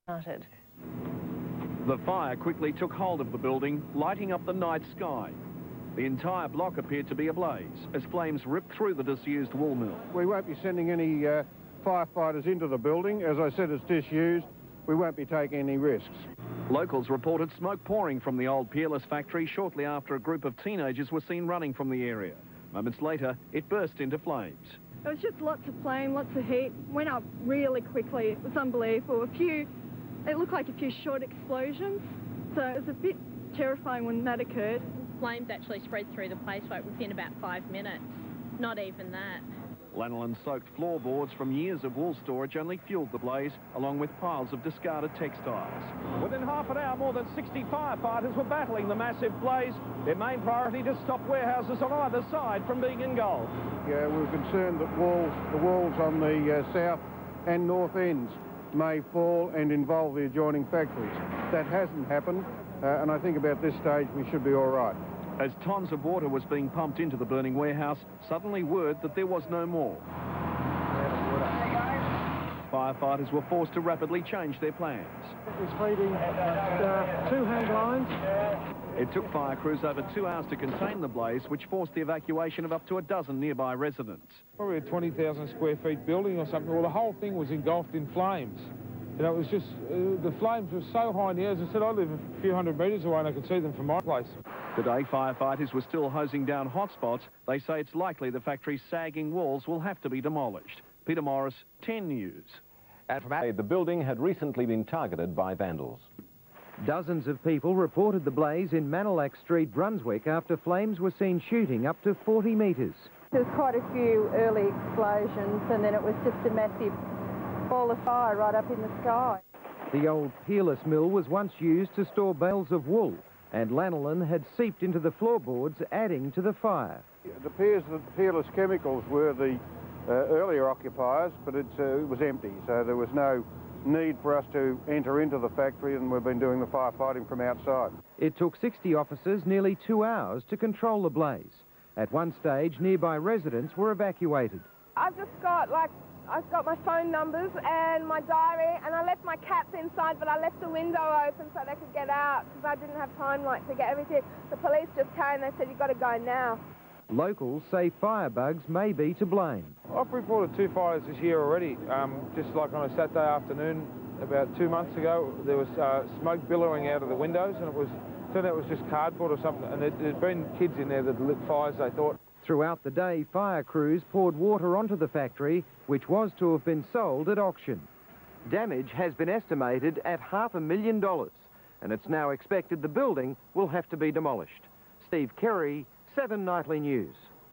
started. The fire quickly took hold of the building, lighting up the night sky. The entire block appeared to be ablaze as flames ripped through the disused wool mill. We won't be sending any firefighters into the building. As I said, it's disused. We won't be taking any risks. Locals reported smoke pouring from the old Peerless factory shortly after a group of teenagers were seen running from the area. Moments later, it burst into flames. It was just lots of flame, lots of heat. Went up really quickly. It was unbelievable. It looked like a few short explosions. So it was a bit terrifying when that occurred. Flames actually spread through the place within about 5 minutes. Not even that. Lanolin-soaked floorboards from years of wool storage only fueled the blaze, along with piles of discarded textiles. Within half an hour, more than 60 firefighters were battling the massive blaze. Their main priority to stop warehouses on either side from being engulfed. Yeah, we were concerned that the walls on the south and north ends may fall and involve the adjoining factories. That hasn't happened, and I think about this stage we should be all right. As tons of water was being pumped into the burning warehouse, suddenly word that there was no more. Firefighters were forced to rapidly change their plans. It was feeding 2 hang lines. It took fire crews over 2 hours to contain the blaze, which forced the evacuation of up to a dozen nearby residents. Probably a 20,000 square feet building or something. Well, the whole thing was engulfed in flames. You know, it was just, the flames were so high in the air. As I said, I live a few hundred metres away and I could see them from my place. Today, firefighters were still hosing down hotspots. They say it's likely the factory's sagging walls will have to be demolished. Peter Morris, 10 News. And from Adelaide, the building had recently been targeted by vandals. Dozens of people reported the blaze in Manilac Street, Brunswick, after flames were seen shooting up to 40 metres. There was quite a few early explosions and then it was just a massive ball of fire right up in the sky. The old Peerless mill was once used to store bales of wool, and lanolin had seeped into the floorboards, adding to the fire. It appears that Peerless Chemicals were the earlier occupiers, but it was empty, so there was no need for us to enter into the factory, and we've been doing the firefighting from outside. It took 60 officers nearly 2 hours to control the blaze. At one stage, nearby residents were evacuated. I've got my phone numbers and my diary, and I left my cats inside, but I left the window open so they could get out because I didn't have time to get everything. The police just came, they said, you've got to go now. Locals say firebugs may be to blame. I've reported 2 fires this year already. Just like on a Saturday afternoon about 2 months ago, there was smoke billowing out of the windows, and turned out it was just cardboard or something, and there'd been kids in there that lit fires, they thought. Throughout the day, fire crews poured water onto the factory, which was to have been sold at auction. Damage has been estimated at $500,000, and it's now expected the building will have to be demolished. Steve Kerry, 7 Nightly News.